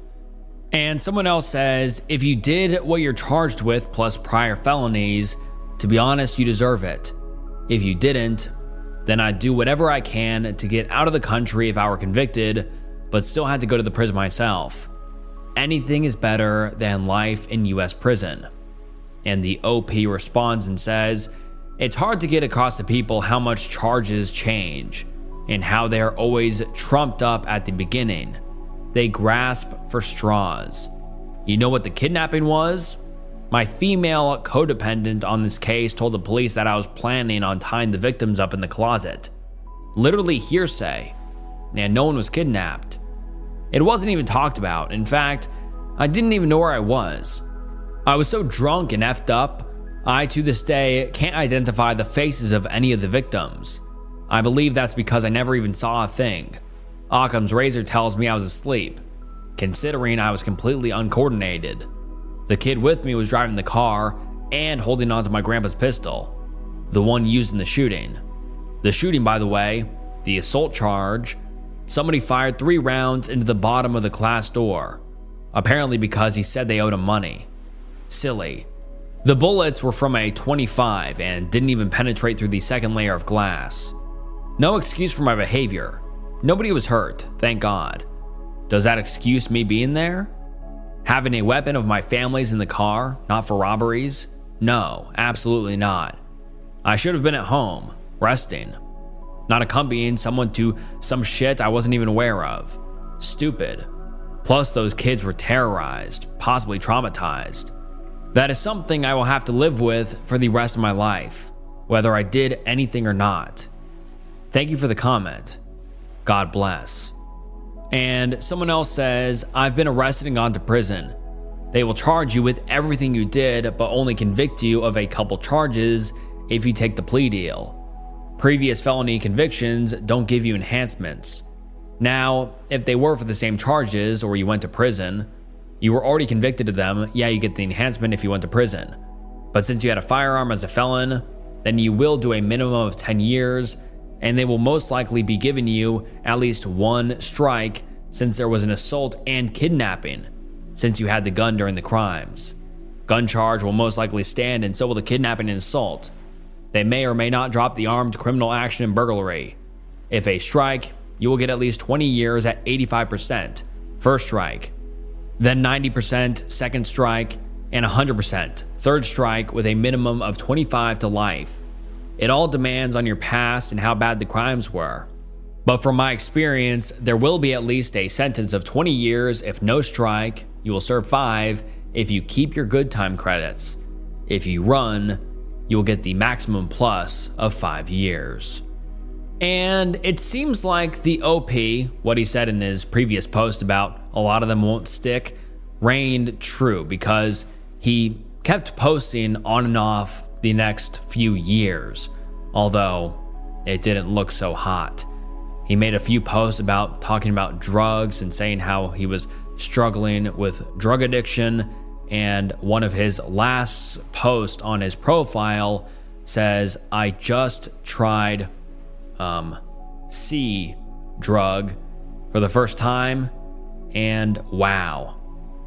And someone else says, if you did what you're charged with plus prior felonies, to be honest, you deserve it. If you didn't, then I'd do whatever I can to get out of the country if I were convicted, but still had to go to the prison myself. Anything is better than life in US prison. And the OP responds and says, it's hard to get across to people how much charges change and how they are always trumped up at the beginning. They grasp for straws. You know what the kidnapping was? My female codependent on this case told the police that I was planning on tying the victims up in the closet. Literally hearsay. And no one was kidnapped. It wasn't even talked about. In fact, I didn't even know where I was. I was so drunk and effed up, I to this day can't identify the faces of any of the victims. I believe that's because I never even saw a thing. Occam's razor tells me I was asleep, considering I was completely uncoordinated. The kid with me was driving the car and holding onto my grandpa's pistol, the one used in the shooting. The shooting, by the way, the assault charge, somebody fired 3 rounds into the bottom of the glass door, apparently because he said they owed him money. Silly. The bullets were from a .25 and didn't even penetrate through the second layer of glass. No excuse for my behavior. Nobody was hurt, thank God. Does that excuse me being there? Having a weapon of my family's in the car, not for robberies? No, absolutely not. I should have been at home, resting, not accompanying someone to some shit I wasn't even aware of. Stupid. Plus, those kids were terrorized, possibly traumatized. That is something I will have to live with for the rest of my life, whether I did anything or not. Thank you for the comment. God bless. And someone else says, I've been arrested and gone to prison. They will charge you with everything you did, but only convict you of a couple charges if you take the plea deal. Previous felony convictions don't give you enhancements. Now, if they were for the same charges or you went to prison, you were already convicted of them, yeah, you get the enhancement if you went to prison. But since you had a firearm as a felon, then you will do a minimum of 10 years, and they will most likely be giving you at least 1 strike since there was an assault and kidnapping, since you had the gun during the crimes. Gun charge will most likely stand, and so will the kidnapping and assault. They may or may not drop the armed criminal action and burglary. If a strike, you will get at least 20 years at 85%, first strike, then 90% second strike, and 100% third strike with a minimum of 25 to life. It all demands on your past and how bad the crimes were. But from my experience, there will be at least a sentence of 20 years if no strike. You will serve 5 if you keep your good time credits. If you run, you will get the maximum plus of 5 years. And it seems like the OP, what he said in his previous post about a lot of them won't stick, reigned true because he kept posting on and off the next few years, although it didn't look so hot. He made a few posts about talking about drugs and saying how he was struggling with drug addiction and one of his last posts on his profile says, "I just tried C drug for the first time, and wow."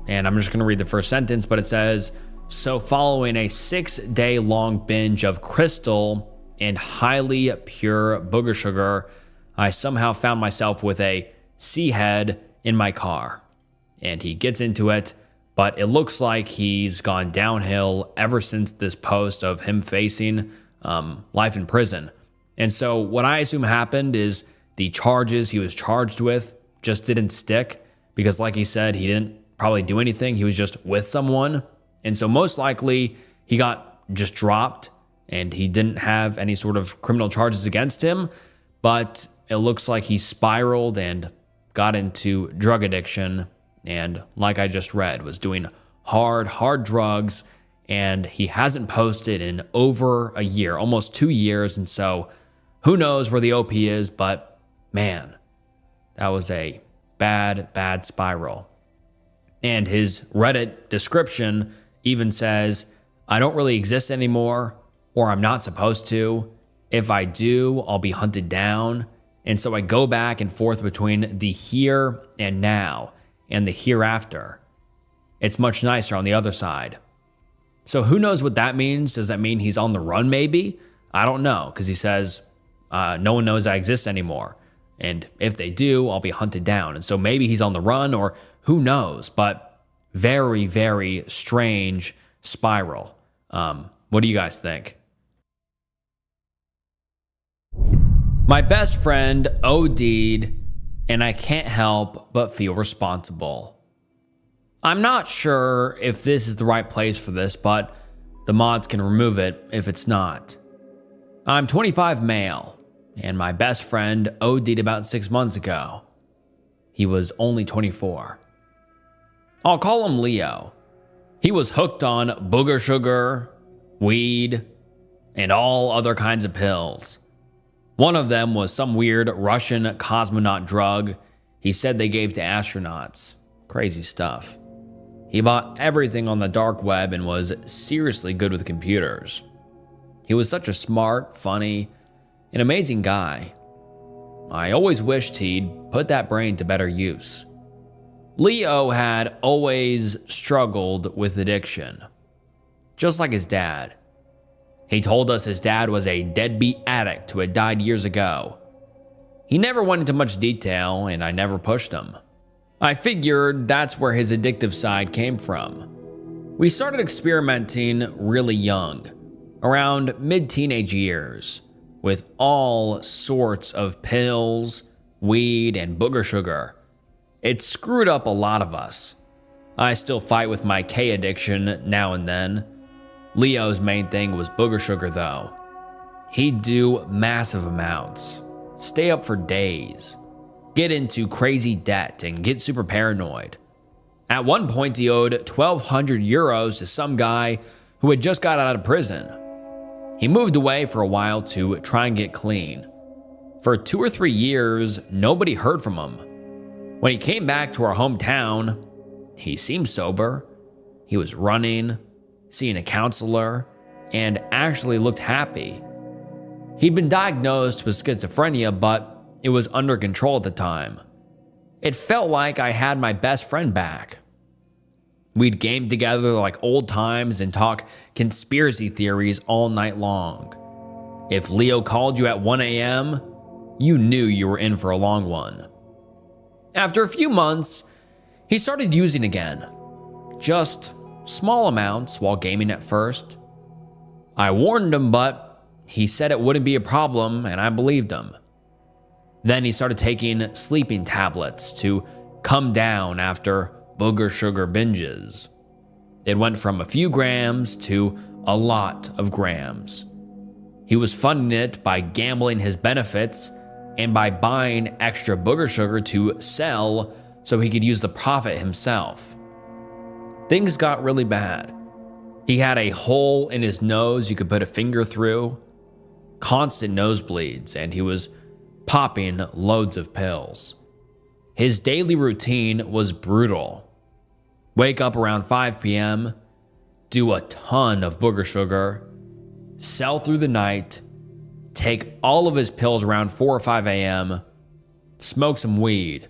And I'm just going to read the first sentence, but it says, "So following a 6-day long binge of crystal and highly pure booger sugar, I somehow found myself with a C head in my car." And he gets into it, but it looks like he's gone downhill ever since this post of him facing life in prison. And so what I assume happened is the charges he was charged with just didn't stick, because like he said, he didn't probably do anything. He was just with someone. And so most likely he got just dropped and he didn't have any sort of criminal charges against him. But it looks like he spiraled and got into drug addiction. And like I just read, was doing hard drugs. And he hasn't posted in over a year, almost 2 years. And so who knows where the OP is, but man, that was a bad spiral. And his Reddit description even says, "I don't really exist anymore, or I'm not supposed to. If I do, I'll be hunted down. And so I go back and forth between the here and now and the hereafter. It's much nicer on the other side." So who knows what that means? Does that mean he's on the run maybe? I don't know, because he says, "No one knows I exist anymore. And if they do, I'll be hunted down." And so maybe he's on the run, or who knows, but very strange spiral. What do you guys think? My best friend OD'd, and I can't help but feel responsible. I'm not sure if this is the right place for this, but the mods can remove it if it's not. I'm 25 male, and my best friend OD'd about 6 months ago. He was only 24. I'll call him Leo. He was hooked on booger sugar, weed, and all other kinds of pills. One of them was some weird Russian cosmonaut drug he said they gave to astronauts. Crazy stuff. He bought everything on the dark web and was seriously good with computers. He was such a smart, funny, and amazing guy. I always wished he'd put that brain to better use. Leo had always struggled with addiction, just like his dad. He told us his dad was a deadbeat addict who had died years ago. He never went into much detail, and I never pushed him. I figured that's where his addictive side came from. We started experimenting really young, around mid-teenage years, with all sorts of pills, weed, and booger sugar. It screwed up a lot of us. I still fight with my K addiction now and then. Leo's main thing was booger sugar though. He'd do massive amounts, stay up for days, get into crazy debt, and get super paranoid. At one point, he owed 1,200 euros to some guy who had just got out of prison. He moved away for a while to try and get clean. For 2 or 3 years, nobody heard from him. When he came back to our hometown, he seemed sober. He was running, seeing a counselor, and actually looked happy. He'd been diagnosed with schizophrenia, but it was under control at the time. It felt like I had my best friend back. We'd game together like old times and talk conspiracy theories all night long. If Leo called you at 1 a.m., you knew you were in for a long one. After a few months, he started using again. Just small amounts while gaming at first. I warned him, but he said it wouldn't be a problem, and I believed him. Then he started taking sleeping tablets to come down after booger sugar binges. It went from a few grams to a lot of grams. He was funding it by gambling his benefits and by buying extra booger sugar to sell so he could use the profit himself. Things got really bad. He had a hole in his nose you could put a finger through, constant nosebleeds, and he was popping loads of pills. His daily routine was brutal. wake up around 5 p.m., do a ton of booger sugar, sell through the night, take all of his pills around 4 or 5 a.m., smoke some weed,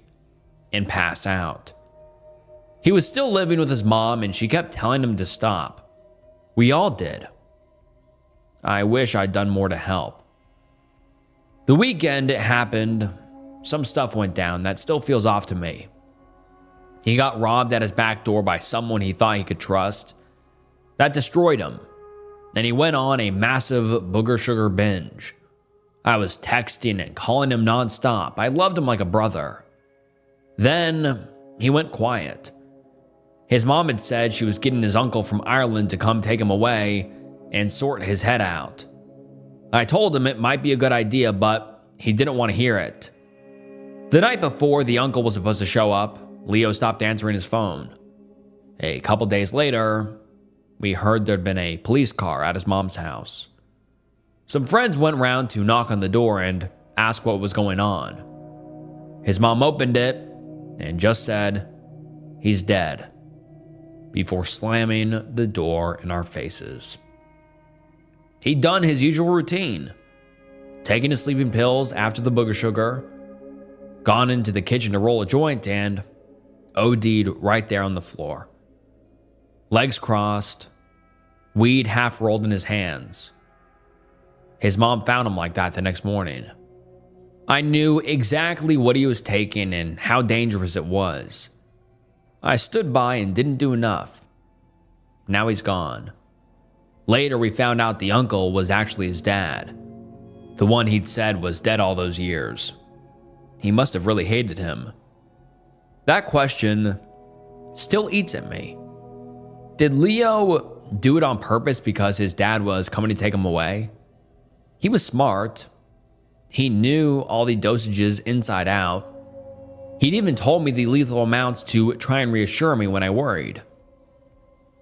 and pass out. He was still living with his mom, and she kept telling him to stop. We all did. I wish I'd done more to help. The weekend it happened, some stuff went down that still feels off to me. He got robbed at his back door by someone he thought he could trust. That destroyed him, and he went on a massive booger sugar binge. I was texting and calling him nonstop. I loved him like a brother. Then he went quiet. His mom had said she was getting his uncle from Ireland to come take him away and sort his head out. I told him it might be a good idea, but he didn't want to hear it. The night before the uncle was supposed to show up, Leo stopped answering his phone. A couple days later, we heard there'd been a police car at his mom's house. Some friends went round to knock on the door and ask what was going on. His mom opened it and just said, "He's dead," before slamming the door in our faces. He'd done his usual routine, taken his sleeping pills after the booger sugar, gone into the kitchen to roll a joint, and OD'd right there on the floor. Legs crossed, weed half rolled in his hands. His mom found him like that the next morning. I knew exactly what he was taking and how dangerous it was. I stood by and didn't do enough. Now he's gone. Later, we found out the uncle was actually his dad, the one he'd said was dead all those years. He must have really hated him. That question still eats at me. Did Leo do it on purpose because his dad was coming to take him away? He was smart. He knew all the dosages inside out. He'd even told me the lethal amounts to try and reassure me when I worried.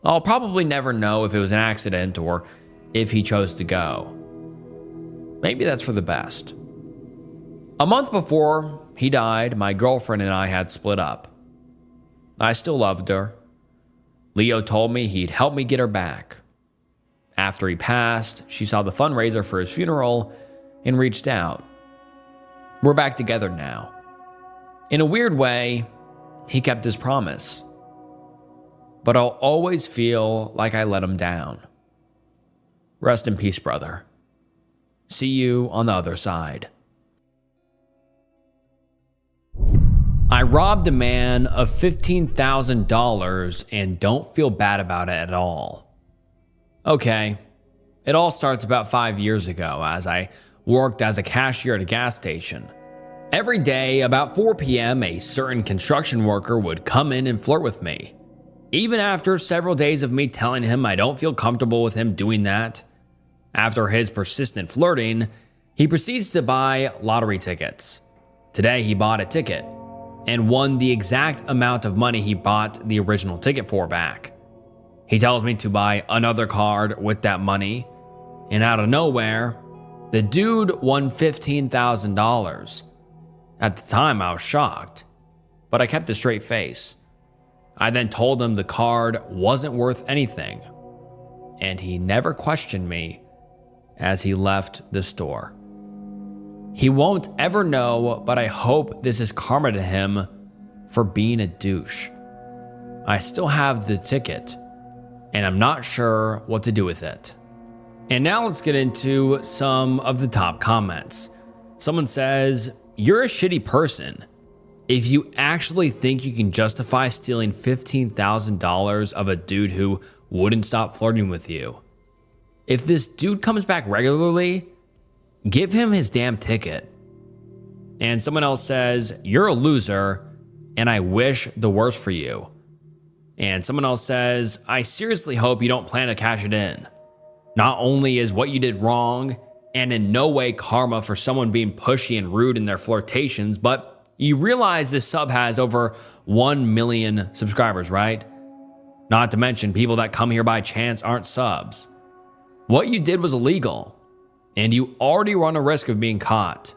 I'll probably never know if it was an accident or if he chose to go. Maybe that's for the best. A month before he died, my girlfriend and I had split up. I still loved her. Leo told me he'd help me get her back. After he passed, she saw the fundraiser for his funeral and reached out. We're back together now. In a weird way, he kept his promise. But I'll always feel like I let him down. Rest in peace, brother. See you on the other side. I robbed a man of $15,000 and don't feel bad about it at all. Okay, it all starts about 5 years ago as I worked as a cashier at a gas station. Every day, about 4 p.m., a certain construction worker would come in and flirt with me. Even after several days of me telling him I don't feel comfortable with him doing that, after his persistent flirting, he proceeds to buy lottery tickets. Today, he bought a ticket and won the exact amount of money he bought the original ticket for back. He tells me to buy another card with that money, and out of nowhere, the dude won $15,000. At the time, I was shocked, but I kept a straight face. I then told him the card wasn't worth anything, and he never questioned me as he left the store. He won't ever know, but I hope this is karma to him for being a douche. I still have the ticket, and I'm not sure what to do with it. And now let's get into some of the top comments. Someone says, "You're a shitty person if you actually think you can justify stealing $15,000 of a dude who wouldn't stop flirting with you. If this dude comes back regularly, give him his damn ticket." And someone else says, "You're a loser, and I wish the worst for you." And someone else says, "I seriously hope you don't plan to cash it in. Not only is what you did wrong, and in no way karma for someone being pushy and rude in their flirtations, but you realize this sub has over 1 million subscribers, right? Not to mention people that come here by chance aren't subs. What you did was illegal, and you already run a risk of being caught,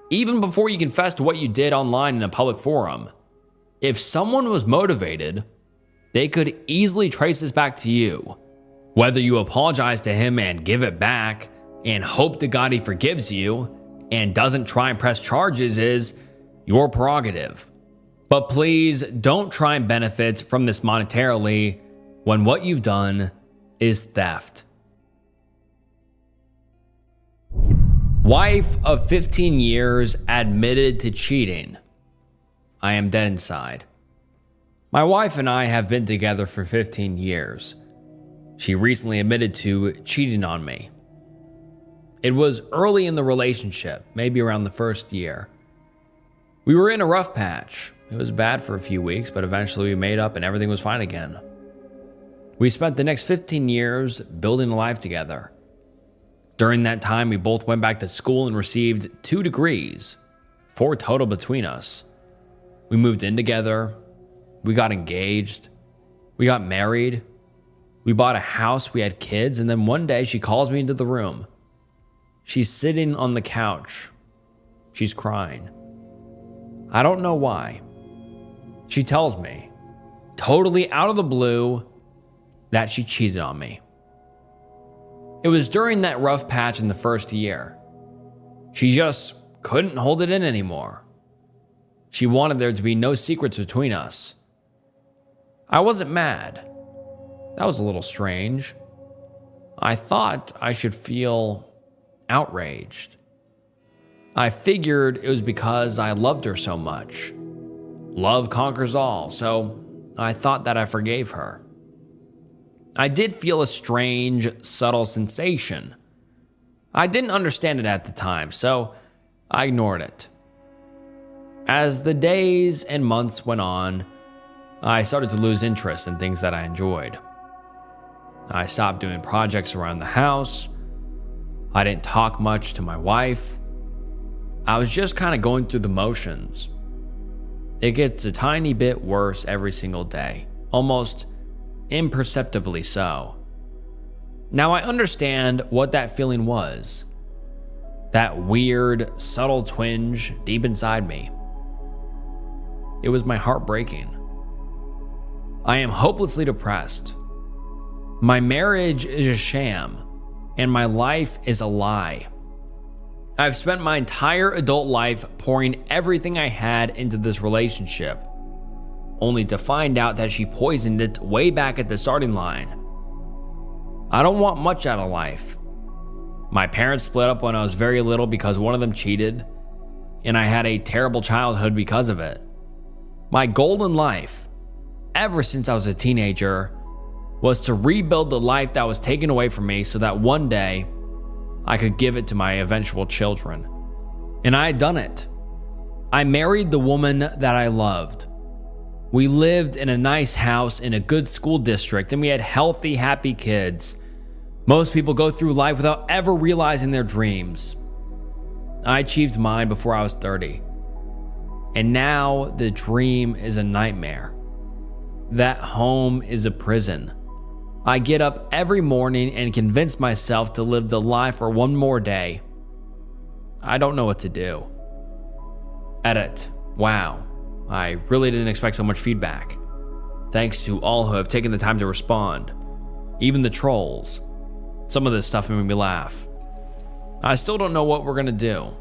even before you confess to what you did online in a public forum. If someone was motivated, they could easily trace this back to you. Whether you apologize to him and give it back and hope to God he forgives you and doesn't try and press charges is your prerogative. But please don't try and benefit from this monetarily when what you've done is theft. Wife of 15 years admitted to cheating. I am dead inside. My wife and I have been together for 15 years. She recently admitted to cheating on me. It was early in the relationship, maybe around the first year. We were in a rough patch. It was bad for a few weeks, but eventually we made up and everything was fine again. We spent the next 15 years building a life together. During that time, we both went back to school and received 2 degrees, 4 total between us. We moved in together. We got engaged. We got married. We bought a house. We had kids. And then one day she calls me into the room. She's sitting on the couch. She's crying. I don't know why. She tells me, totally out of the blue, that she cheated on me. It was during that rough patch in the first year. She just couldn't hold it in anymore. She wanted there to be no secrets between us. I wasn't mad. That was a little strange. I thought I should feel outraged. I figured it was because I loved her so much. Love conquers all, so I thought that I forgave her. I did feel a strange, subtle sensation. I didn't understand it at the time, so I ignored it. As the days and months went on, I started to lose interest in things that I enjoyed. I stopped doing projects around the house. I didn't talk much to my wife. I was just kind of going through the motions. It gets a tiny bit worse every single day, almost imperceptibly so. Now I understand what that feeling was. That weird, subtle twinge deep inside me. It was my heart breaking. I am hopelessly depressed. My marriage is a sham, and my life is a lie. I've spent my entire adult life pouring everything I had into this relationship, only to find out that she poisoned it way back at the starting line. I don't want much out of life. My parents split up when I was very little because one of them cheated, and I had a terrible childhood because of it. My goal in life, ever since I was a teenager, was to rebuild the life that was taken away from me so that one day I could give it to my eventual children. And I had done it. I married the woman that I loved. We lived in a nice house in a good school district, and we had healthy, happy kids. Most people go through life without ever realizing their dreams. I achieved mine before I was 30. And now the dream is a nightmare. That home is a prison. I get up every morning and convince myself to live the life for one more day. I don't know what to do. Edit. Wow. I really didn't expect so much feedback. Thanks to all who have taken the time to respond. Even the trolls. Some of this stuff made me laugh. I still don't know what we're gonna do.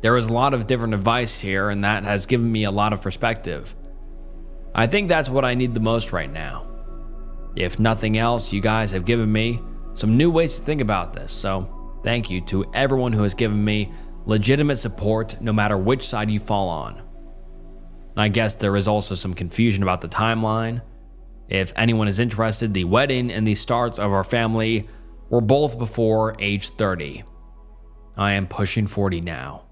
There is a lot of different advice here, and that has given me a lot of perspective. I think that's what I need the most right now. If nothing else, you guys have given me some new ways to think about this, so thank you to everyone who has given me legitimate support no matter which side you fall on. I guess there is also some confusion about the timeline. If anyone is interested, the wedding and the starts of our family were both before age 30. I am pushing 40 now.